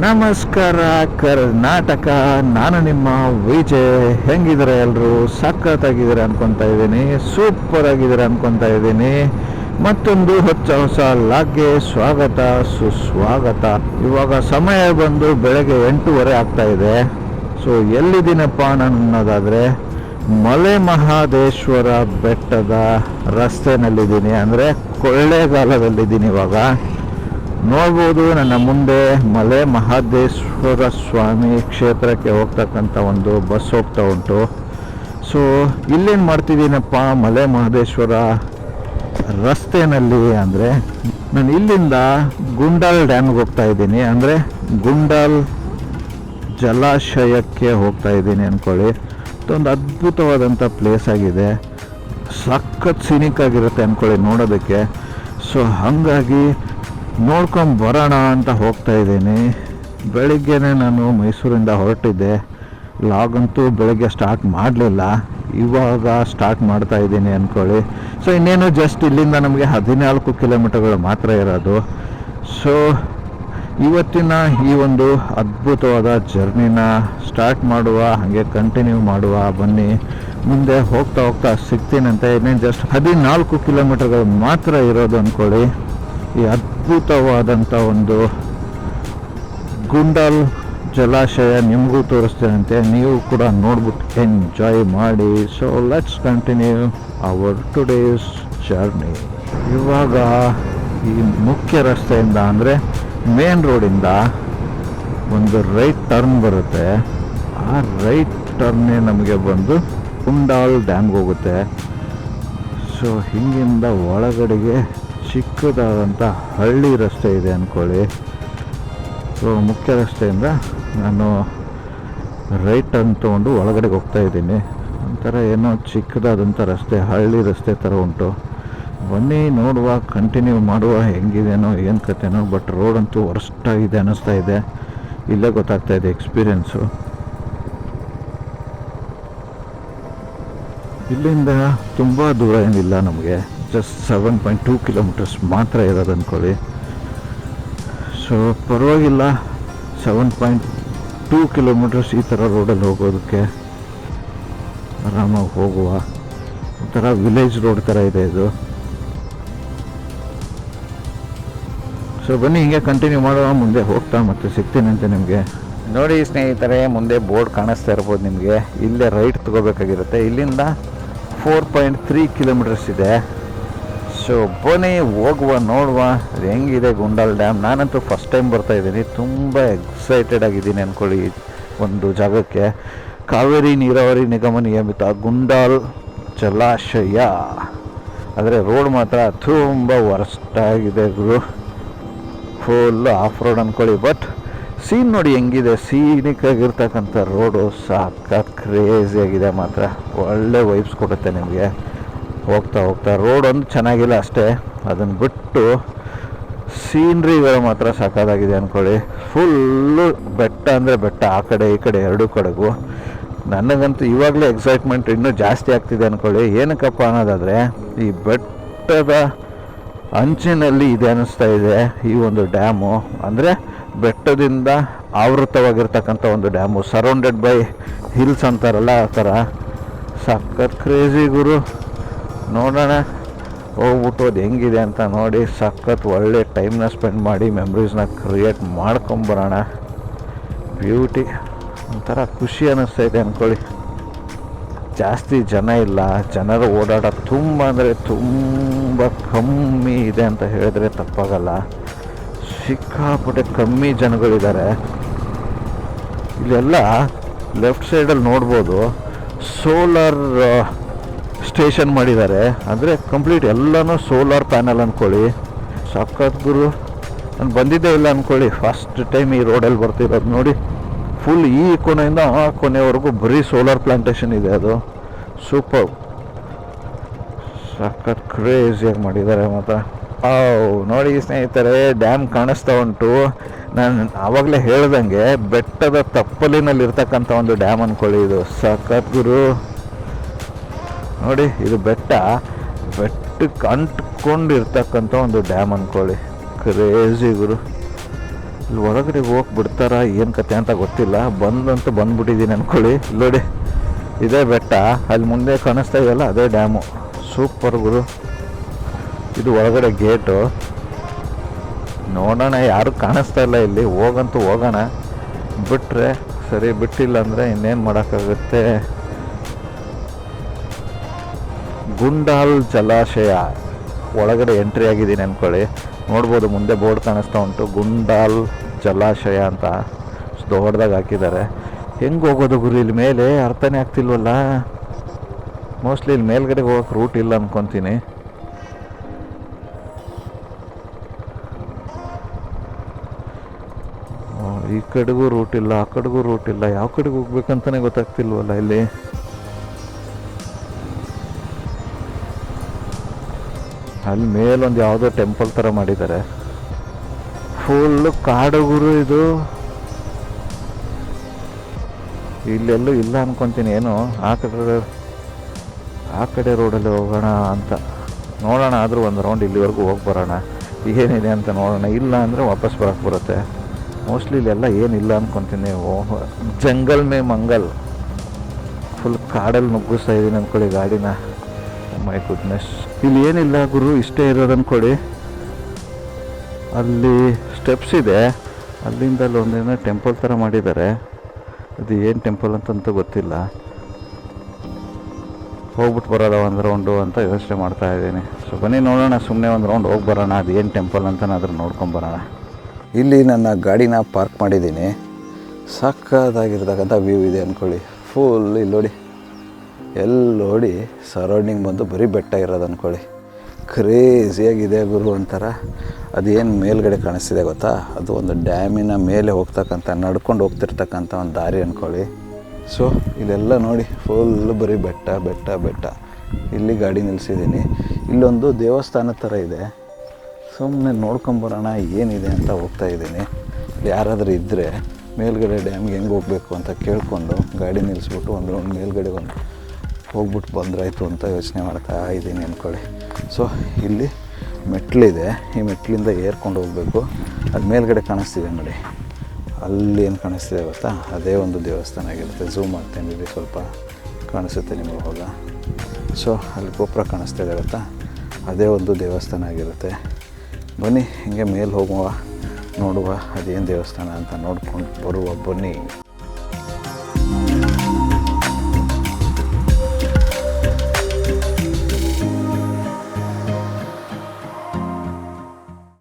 ನಮಸ್ಕಾರ ಕರ್ನಾಟಕ. ನಾನು ನಿಮ್ಮ ವಿಜಯ್. ಹೆಂಗಿದ್ದಾರೆ ಎಲ್ಲರೂ? ಸಖತ್ತಾಗಿದ್ದಾರೆ ಅನ್ಕೊತಾ ಇದ್ದೀನಿ, ಸೂಪರ್ ಆಗಿದ್ದಾರೆ ಅನ್ಕೊತಾ ಇದ್ದೀನಿ. ಮತ್ತೊಂದು ಹೊಸ ಲಾಗ್ಗೆ ಸ್ವಾಗತ ಸುಸ್ವಾಗತ. ಇವಾಗ ಸಮಯ ಬಂದು ಬೆಳಗ್ಗೆ 8:30 ಆಗ್ತಾ ಇದೆ. ಸೊ ಎಲ್ಲಿದ್ದೀನಪ್ಪ ನಾನು ಅನ್ನೋದಾದರೆ ಮಲೆ ಮಹಾದೇಶ್ವರ ಬೆಟ್ಟದ ರಸ್ತೆನಲ್ಲಿದ್ದೀನಿ, ಅಂದರೆ ಕೊಳ್ಳೇಗಾಲದಲ್ಲಿದ್ದೀನಿ. ಇವಾಗ ನೋಡ್ಬೋದು ನನ್ನ ಮುಂದೆ ಮಲೆ ಮಹಾದೇಶ್ವರ ಸ್ವಾಮಿ ಕ್ಷೇತ್ರಕ್ಕೆ ಹೋಗ್ತಕ್ಕಂಥ ಒಂದು ಬಸ್ ಹೋಗ್ತಾ ಉಂಟು. ಸೊ ಇಲ್ಲೇನು ಮಾಡ್ತಿದ್ದೀನಪ್ಪ ಮಲೆ ಮಹದೇಶ್ವರ ರಸ್ತೆಯಲ್ಲಿ ಅಂದರೆ, ನಾನು ಇಲ್ಲಿಂದ ಗುಂಡಾಲ್ ಡ್ಯಾಮ್ಗೆ ಹೋಗ್ತಾ ಇದ್ದೀನಿ, ಅಂದರೆ ಗುಂಡಾಲ್ ಜಲಾಶಯಕ್ಕೆ ಹೋಗ್ತಾ ಇದ್ದೀನಿ ಅಂದ್ಕೊಳ್ಳಿ. ಒಂದು ಅದ್ಭುತವಾದಂಥ ಪ್ಲೇಸ್ ಆಗಿದೆ, ಸಖತ್ ಸಿನಿಕ್ ಆಗಿರುತ್ತೆ ಅಂದ್ಕೊಳ್ಳಿ ನೋಡೋದಕ್ಕೆ. ಸೊ ಹಾಗಾಗಿ ನೋಡ್ಕೊಂಡು ಬರೋಣ ಅಂತ ಹೋಗ್ತಾ ಇದ್ದೀನಿ. ಬೆಳಿಗ್ಗೆನೇ ನಾನು ಮೈಸೂರಿಂದ ಹೊರಟಿದ್ದೆ. ಲಾಗಂತೂ ಬೆಳಗ್ಗೆ ಸ್ಟಾರ್ಟ್ ಮಾಡಲಿಲ್ಲ, ಇವಾಗ ಸ್ಟಾರ್ಟ್ ಮಾಡ್ತಾ ಇದ್ದೀನಿ ಅಂದ್ಕೊಳ್ಳಿ. ಸೊ ಇನ್ನೇನು ಜಸ್ಟ್ ಇಲ್ಲಿಂದ ನಮಗೆ 14 ಕಿಲೋಮೀಟರ್ಗಳು ಮಾತ್ರ ಇರೋದು. ಸೊ ಇವತ್ತಿನ ಈ ಒಂದು ಅದ್ಭುತವಾದ ಜರ್ನಿನ ಸ್ಟಾರ್ಟ್ ಮಾಡುವ, ಹಾಗೆ ಕಂಟಿನ್ಯೂ ಮಾಡುವ. ಬನ್ನಿ, ಮುಂದೆ ಹೋಗ್ತಾ ಹೋಗ್ತಾ ಸಿಗ್ತೀನಂತೆ. ಇನ್ನೇನು ಜಸ್ಟ್ 14 ಕಿಲೋಮೀಟರ್ಗಳು ಮಾತ್ರ ಇರೋದು ಅಂದ್ಕೊಳ್ಳಿ. ಈ ಅದ್ಭುತವಾದಂಥ ಒಂದು ಗುಂಡಾಲ್ ಜಲಾಶಯ ನಿಮಗೂ ತೋರಿಸ್ತೇನಂತೆ, ನೀವು ಕೂಡ ನೋಡ್ಬಿಟ್ಟು ಎಂಜಾಯ್ ಮಾಡಿ. So let's continue hour today's journey. ಇವಾಗ ಈ ಮುಖ್ಯ ರಸ್ತೆಯಿಂದ, ಅಂದರೆ ಮೇನ್ ರೋಡಿಂದ ಒಂದು ರೈಟ್ ಟರ್ನ್ ಬರುತ್ತೆ. ಆ ರೈಟ್ ಟರ್ನೇ ನಮಗೆ ಬಂದು ಗುಂಡಾಲ್ ಡ್ಯಾಮ್ಗೆ ಹೋಗುತ್ತೆ. ಸೊ ಹಿಂಗಿಂದ ಒಳಗಡೆಗೆ ಚಿಕ್ಕದಾದಂಥ ಹಳ್ಳಿ ರಸ್ತೆ ಇದೆ ಅಂದ್ಕೊಳ್ಳಿ. ಸೊ ಮುಖ್ಯ ರಸ್ತೆಯಿಂದ ನಾನು ರೈಟ್ ಟರ್ನ್ ತೊಗೊಂಡು ಒಳಗಡೆಗೆ ಹೋಗ್ತಾ ಇದ್ದೀನಿ. ಒಂಥರ ಏನೋ ಚಿಕ್ಕದಾದಂಥ ರಸ್ತೆ, ಹಳ್ಳಿ ರಸ್ತೆ ಥರ ಉಂಟು. ಬನ್ನಿ ನೋಡುವ, ಕಂಟಿನ್ಯೂ ಮಾಡುವ, ಹೆಂಗಿದೆನೋ ಏನು ಕತೆನೋ. ಬಟ್ ರೋಡ್ ಅಂತೂ ವರ್ಸ್ಟಾಗಿದೆ ಅನ್ನಿಸ್ತಾ ಇದೆ, ಇಲ್ಲೇ ಗೊತ್ತಾಗ್ತಾ ಇದೆ ಎಕ್ಸ್ಪೀರಿಯೆನ್ಸು. ಇಲ್ಲಿಂದ ತುಂಬ ದೂರ ಏನಿಲ್ಲ ನಮಗೆ, ಜಸ್ಟ್ 7.2 ಕಿಲೋಮೀಟರ್ಸ್ ಮಾತ್ರ ಇರೋದು ಅಂದ್ಕೊಳ್ಳಿ. ಸೊ ಪರವಾಗಿಲ್ಲ, 7.2 ಕಿಲೋಮೀಟರ್ಸ್ ಈ ಥರ ರೋಡಲ್ಲಿ ಹೋಗೋದಕ್ಕೆ ಆರಾಮಾಗಿ ಹೋಗುವ. ಒಂಥರ ವಿಲೇಜ್ ರೋಡ್ ಥರ ಇದೆ ಇದು. ಸೊ ಬನ್ನಿ ಹಿಂಗೆ ಕಂಟಿನ್ಯೂ ಮಾಡುವ, ಮುಂದೆ ಹೋಗ್ತಾ ಮತ್ತೆ ಸಿಗ್ತೀನಂತೆ ನಿಮಗೆ. ನೋಡಿ ಸ್ನೇಹಿತರೆ, ಮುಂದೆ ಬೋರ್ಡ್ ಕಾಣಿಸ್ತಾ ಇರ್ಬೋದು ನಿಮಗೆ. ಇಲ್ಲೇ ರೈಟ್ ತಗೋಬೇಕಾಗಿರುತ್ತೆ. ಇಲ್ಲಿಂದ 4.3 ಕಿಲೋಮೀಟರ್ಸ್ ಇದೆ. ಸೊ ಬನ್ನಿ ಹೋಗುವ, ನೋಡುವ ಹೆಂಗಿದೆ ಗುಂಡಾಲ್ ಡ್ಯಾಮ್. ನಾನಂತೂ ಫಸ್ಟ್ ಟೈಮ್ ಬರ್ತಾ ಇದ್ದೀನಿ, ತುಂಬ ಎಕ್ಸೈಟೆಡ್ ಆಗಿದ್ದೀನಿ ಅಂದ್ಕೊಳ್ಳಿ. ಒಂದು ಜಾಗಕ್ಕೆ ಕಾವೇರಿ ನೀರಾವರಿ ನಿಗಮ ನಿಯಮಿತ ಗುಂಡಾಲ್ ಜಲಾಶಯ. ಆದರೆ ರೋಡ್ ಮಾತ್ರ ತುಂಬ ವರ್ಸ್ಟಾಗಿದೆ ಗುರು, ಫುಲ್ ಆಫ್ ರೋಡ್ ಅಂದ್ಕೊಳ್ಳಿ. ಬಟ್ ಸೀನ್ ನೋಡಿ ಹೆಂಗಿದೆ, ಸೀನಿಕ್ ಆಗಿರ್ತಕ್ಕಂಥ ರೋಡು ಸಖತ್ ಕ್ರೇಜಿಯಾಗಿದೆ ಮಾತ್ರ. ಒಳ್ಳೆ ವೈಬ್ಸ್ ಕೊಡುತ್ತೆ ನಿಮಗೆ ಹೋಗ್ತಾ ಹೋಗ್ತಾ. ರೋಡ್ ಒಂದು ಚೆನ್ನಾಗಿಲ್ಲ ಅಷ್ಟೇ, ಅದನ್ನು ಬಿಟ್ಟು ಸೀನ್ರಿಗಳು ಮಾತ್ರ ಸಖತ್ತಾಗಿದೆ ಅಂದ್ಕೊಳ್ಳಿ. ಫುಲ್ಲು ಬೆಟ್ಟ ಅಂದರೆ ಬೆಟ್ಟ, ಆ ಕಡೆ ಈ ಕಡೆ ಎರಡೂ ಕಡೆಗೂ. ನನಗಂತೂ ಇವಾಗಲೇ ಎಕ್ಸೈಟ್ಮೆಂಟ್ ಇನ್ನೂ ಜಾಸ್ತಿ ಆಗ್ತಿದೆ ಅಂದ್ಕೊಳ್ಳಿ. ಏನಕ್ಕಪ್ಪ ಅನ್ನೋದಾದರೆ, ಈ ಬೆಟ್ಟದ ಅಂಚಿನಲ್ಲಿ ಇದೆ ಅನ್ನಿಸ್ತಾ ಇದೆ ಈ ಒಂದು ಡ್ಯಾಮು. ಅಂದರೆ ಬೆಟ್ಟದಿಂದ ಆವೃತವಾಗಿರ್ತಕ್ಕಂಥ ಒಂದು ಡ್ಯಾಮು, ಸರೌಂಡೆಡ್ ಬೈ ಹಿಲ್ಸ್ ಅಂತಾರಲ್ಲ ಆ ಥರ. ಸಖತ್ ಕ್ರೇಜಿ ಗುರು. ನೋಡೋಣ, ಹೋಗ್ಬಿಟ್ಟು ಅದು ಹೆಂಗಿದೆ ಅಂತ ನೋಡಿ ಸಖತ್ ಒಳ್ಳೆ ಟೈಮ್ನ ಸ್ಪೆಂಡ್ ಮಾಡಿ ಮೆಮ್ರೀಸ್ನ ಕ್ರಿಯೇಟ್ ಮಾಡ್ಕೊಂಬರೋಣ. ಬ್ಯೂಟಿ, ಒಂಥರ ಖುಷಿ ಅನ್ನಿಸ್ತೈತೆ ಅಂದ್ಕೊಳ್ಳಿ. ಜಾಸ್ತಿ ಜನ ಇಲ್ಲ, ಜನರು ಓಡಾಟ ತುಂಬ ಅಂದರೆ ತುಂಬ ಕಮ್ಮಿ ಇದೆ ಅಂತ ಹೇಳಿದ್ರೆ ತಪ್ಪಾಗಲ್ಲ. ಸಿಕ್ಕಾಪಟ್ಟೆ ಕಮ್ಮಿ ಜನಗಳಿದ್ದಾರೆ ಇಲ್ಲೆಲ್ಲ. ಲೆಫ್ಟ್ ಸೈಡಲ್ಲಿ ನೋಡ್ಬೋದು ಸೋಲಾರ್ ಸ್ಟೇಷನ್ ಮಾಡಿದ್ದಾರೆ, ಅಂದರೆ ಕಂಪ್ಲೀಟ್ ಎಲ್ಲನೂ ಸೋಲಾರ್ ಪ್ಯಾನಲ್ ಅಂದ್ಕೊಳ್ಳಿ. ಸಖತ್ ಗುರು. ನಾನು ಬಂದಿದ್ದೇ ಇಲ್ಲ ಅಂದ್ಕೊಳ್ಳಿ, ಫಸ್ಟ್ ಟೈಮ್ ಈ ರೋಡಲ್ಲಿ ಬರ್ತಿರೋದು. ನೋಡಿ, ಫುಲ್ ಈ ಕೊನೆಯಿಂದ ಆ ಕೊನೆವರೆಗೂ ಬರೀ ಸೋಲಾರ್ ಪ್ಲಾಂಟೇಶನ್ ಇದೆ. ಅದು ಸೂಪರ್, ಸಖತ್ ಕ್ರೇಜಿಯಾಗಿ ಮಾಡಿದ್ದಾರೆ ಮಾತ್ರ. ನೋಡಿ ಸ್ನೇಹಿತರೆ, ಡ್ಯಾಮ್ ಕಾಣಿಸ್ತಾ ಉಂಟು. ನಾನು ಆವಾಗಲೇ ಹೇಳ್ದಂಗೆ ಬೆಟ್ಟದ ತಪ್ಪಲಿನಲ್ಲಿರ್ತಕ್ಕಂಥ ಒಂದು ಡ್ಯಾಮ್ ಅಂದ್ಕೊಳ್ಳಿ. ಇದು ಸಖತ್ ಗುರು. ನೋಡಿ, ಇದು ಬೆಟ್ಟಕ್ಕೆ ಅಂಟ್ಕೊಂಡಿರ್ತಕ್ಕಂಥ ಒಂದು ಡ್ಯಾಮ್ ಅಂದ್ಕೊಳ್ಳಿ. ಕ್ರೇಜಿ ಗುರು. ಇಲ್ಲಿ ಒಳಗಡೆ ಹೋಗಿ ಬಿಡ್ತಾರ ಏನು ಕತೆ ಅಂತ ಗೊತ್ತಿಲ್ಲ. ಬಂದಂತೂ ಬಂದ್ಬಿಟ್ಟಿದ್ದೀನಿ ಅಂದ್ಕೊಳ್ಳಿ. ಇಲ್ಲಿ ನೋಡಿ ಇದೇ ಬೆಟ್ಟ, ಅಲ್ಲಿ ಮುಂದೆ ಕಾಣಿಸ್ತಾ ಇದೆಯಲ್ಲ ಅದೇ ಡ್ಯಾಮು. ಸೂಪರ್ ಗುರು. ಇದು ಒಳಗಡೆ ಗೇಟು. ನೋಡೋಣ, ಯಾರು ಕಾಣಿಸ್ತಾ ಇಲ್ಲ ಇಲ್ಲಿ. ಹೋಗಂತೂ ಹೋಗೋಣ, ಬಿಟ್ಟರೆ ಸರಿ, ಬಿಟ್ಟಿಲ್ಲ ಅಂದರೆ ಇನ್ನೇನು ಮಾಡೋಕ್ಕಾಗುತ್ತೆ. ಗುಂಡಾಲ್ ಜಲಾಶಯ ಒಳಗಡೆ ಎಂಟ್ರಿ ಆಗಿದ್ದೀನಿ ಅಂದ್ಕೊಳ್ಳಿ. ನೋಡ್ಬೋದು ಮುಂದೆ ಬೋರ್ಡ್ ಕಾಣಿಸ್ತಾ ಉಂಟು, ಗುಂಡಾಲ್ ಜಲಾಶಯ ಅಂತ ದೊಡ್ಡದಾಗಿ ಹಾಕಿದ್ದಾರೆ. ಹೆಂಗೆ ಹೋಗೋದು ಗುರು ಇಲ್ಲಿ ಮೇಲೆ ಅರ್ಥನೇ ಆಗ್ತಿಲ್ವಲ್ಲ. ಮೋಸ್ಟ್ಲಿ ಇಲ್ಲಿ ಮೇಲ್ಗಡೆ ಹೋಗೋಕೆ ರೂಟ್ ಇಲ್ಲ ಅಂದ್ಕೊತೀನಿ. ಈ ಕಡೆಗೂ ರೂಟ್ ಇಲ್ಲ, ಆ ಕಡೆಗೂ ರೂಟ್ ಇಲ್ಲ. ಯಾವ ಕಡೆಗೆ ಹೋಗ್ಬೇಕಂತಲೇ ಗೊತ್ತಾಗ್ತಿಲ್ವಲ್ಲ ಇಲ್ಲಿ. ಅಲ್ಲಿ ಮೇಲೊಂದು ಯಾವುದೋ ಟೆಂಪಲ್ ಥರ ಮಾಡಿದ್ದಾರೆ. ಫುಲ್ಲು ಕಾಡು ಗುರು ಇದು. ಇಲ್ಲೆಲ್ಲೂ ಇಲ್ಲ ಅನ್ಕೊತೀನಿ. ಏನು ಆ ಕಡೆ ರೋಡಲ್ಲಿ ಹೋಗೋಣ ಅಂತ ನೋಡೋಣ. ಆದರೂ ಒಂದು ರೌಂಡ್ ಇಲ್ಲಿವರೆಗೂ ಹೋಗಿ ಬರೋಣ, ಏನಿದೆ ಅಂತ ನೋಡೋಣ. ಇಲ್ಲ ಅಂದರೆ ವಾಪಸ್ ಬರೋಕ್ಕೆ ಬರುತ್ತೆ. ಮೋಸ್ಟ್ಲಿ ಇಲ್ಲೆಲ್ಲ ಏನಿಲ್ಲ ಅಂದ್ಕೊತೀನಿ. ಜಂಗಲ್ ಮೇ ಮಂಗಲ್. ಫುಲ್ ಕಾಡಲ್ಲಿ ನುಗ್ಗಿಸ್ತಾ ಇದ್ದೀನಿ ಅಂದ್ಕೊಳ್ಳಿ ಗಾಡಿನ. ಮೈ ಗುಡ್ನೆಸ್, ಇಲ್ಲಿ ಏನಿಲ್ಲ ಗುರು, ಇಷ್ಟೇ ಇರೋದು ಅಂದ್ಕೊಳ್ಳಿ. ಅಲ್ಲಿ ಸ್ಟೆಪ್ಸ್ ಇದೆ, ಅಲ್ಲಿಂದ ಅಲ್ಲಿ ಒಂದೇನೋ ಟೆಂಪಲ್ ಥರ ಮಾಡಿದ್ದಾರೆ. ಅದು ಏನು ಟೆಂಪಲ್ ಅಂತಂತೂ ಗೊತ್ತಿಲ್ಲ. ಹೋಗ್ಬಿಟ್ಟು ಬರೋದ ಒಂದು ರೌಂಡು ಅಂತ ಯೋಚನೆ ಮಾಡ್ತಾ ಇದ್ದೀನಿ. ಸೊ ಬನ್ನಿ ನೋಡೋಣ, ಸುಮ್ಮನೆ ಒಂದು ರೌಂಡ್ ಹೋಗಿ ಬರೋಣ. ಅದು ಏನು ಟೆಂಪಲ್ ಅಂತನಾದ್ರೂ ನೋಡ್ಕೊಂಬರೋಣ. ಇಲ್ಲಿ ನನ್ನ ಗಾಡಿನ ಪಾರ್ಕ್ ಮಾಡಿದ್ದೀನಿ. ಸಕ್ಕತ್ತಾಗಿರ್ತಕ್ಕಂಥ ವ್ಯೂ ಇದೆ ಅಂದ್ಕೊಳ್ಳಿ. ಫುಲ್ ಇಲ್ಲಿ ನೋಡಿ, ಎಲ್ಲಿ ನೋಡಿ ಸರೌಂಡಿಂಗ್ ಬಂದು ಬರೀ ಬೆಟ್ಟ ಇರೋದು ಅಂದ್ಕೊಳ್ಳಿ. ಕ್ರೇಜಿಯಾಗಿದೆ ಗುರು ಒಂಥರ. ಅದೇನು ಮೇಲ್ಗಡೆ ಕಾಣಿಸ್ತಿದೆ ಗೊತ್ತಾ, ಅದು ಒಂದು ಡ್ಯಾಮಿನ ಮೇಲೆ ಹೋಗ್ತಕ್ಕಂಥ, ನಡ್ಕೊಂಡು ಹೋಗ್ತಿರ್ತಕ್ಕಂಥ ಒಂದು ದಾರಿ ಅಂದ್ಕೊಳ್ಳಿ. ಸೊ ಇಲ್ಲೆಲ್ಲ ನೋಡಿ ಫುಲ್ಲು ಬರೀ ಬೆಟ್ಟ ಬೆಟ್ಟ ಬೆಟ್ಟ. ಇಲ್ಲಿ ಗಾಡಿ ನಿಲ್ಲಿಸಿದ್ದೀನಿ. ಇಲ್ಲೊಂದು ದೇವಸ್ಥಾನ ಥರ ಇದೆ. ಸುಮ್ಮನೆ ನೋಡ್ಕೊಂಬರೋಣ ಏನಿದೆ ಅಂತ ಹೋಗ್ತಾ ಇದ್ದೀನಿ. ಯಾರಾದರೂ ಇದ್ದರೆ ಮೇಲ್ಗಡೆ ಡ್ಯಾಮ್ಗೆ ಹೆಂಗೆ ಹೋಗಬೇಕು ಅಂತ ಕೇಳಿಕೊಂಡು ಗಾಡಿ ನಿಲ್ಲಿಸ್ಬಿಟ್ಟು ಒಂದು ರೌಂಡ್ ಮೇಲ್ಗಡೆ ಹೋಗ್ಬಿಟ್ಟು ಬಂದ್ರಾಯ್ತು ಅಂತ ಯೋಚನೆ ಮಾಡ್ತಾ ಇದ್ದೀನಿ ಅಂದ್ಕೊಳ್ಳಿ. ಸೊ ಇಲ್ಲಿ ಮೆಟ್ಲಿದೆ, ಈ ಮೆಟ್ಲಿಂದ ಏರ್ಕೊಂಡು ಹೋಗಬೇಕು. ಅದು ಮೇಲ್ಗಡೆ ಕಾಣಿಸ್ತಿದೆ ನೋಡಿ, ಅಲ್ಲಿ ಏನು ಕಾಣಿಸ್ತಿದೆ ಗೊತ್ತಾ, ಅದೇ ಒಂದು ದೇವಸ್ಥಾನ ಆಗಿರುತ್ತೆ. ಝೂಮ್ ಮಾಡ್ತೇನೆ, ಇಲ್ಲಿ ಸ್ವಲ್ಪ ಕಾಣಿಸುತ್ತೆ ನಿಮಗೆ ಹೋಗ. ಸೊ ಅಲ್ಲಿ ಗೋಪುರ ಕಾಣಿಸ್ತಿದೆ ಗೊತ್ತಾ, ಅದೇ ಒಂದು ದೇವಸ್ಥಾನ ಆಗಿರುತ್ತೆ. ಬನ್ನಿ ಹಿಂಗೆ ಮೇಲೆ ಹೋಗುವ, ನೋಡುವ ಅದೇನು ದೇವಸ್ಥಾನ ಅಂತ ನೋಡ್ಕೊಂಡು ಬರುವ ಬನ್ನಿ.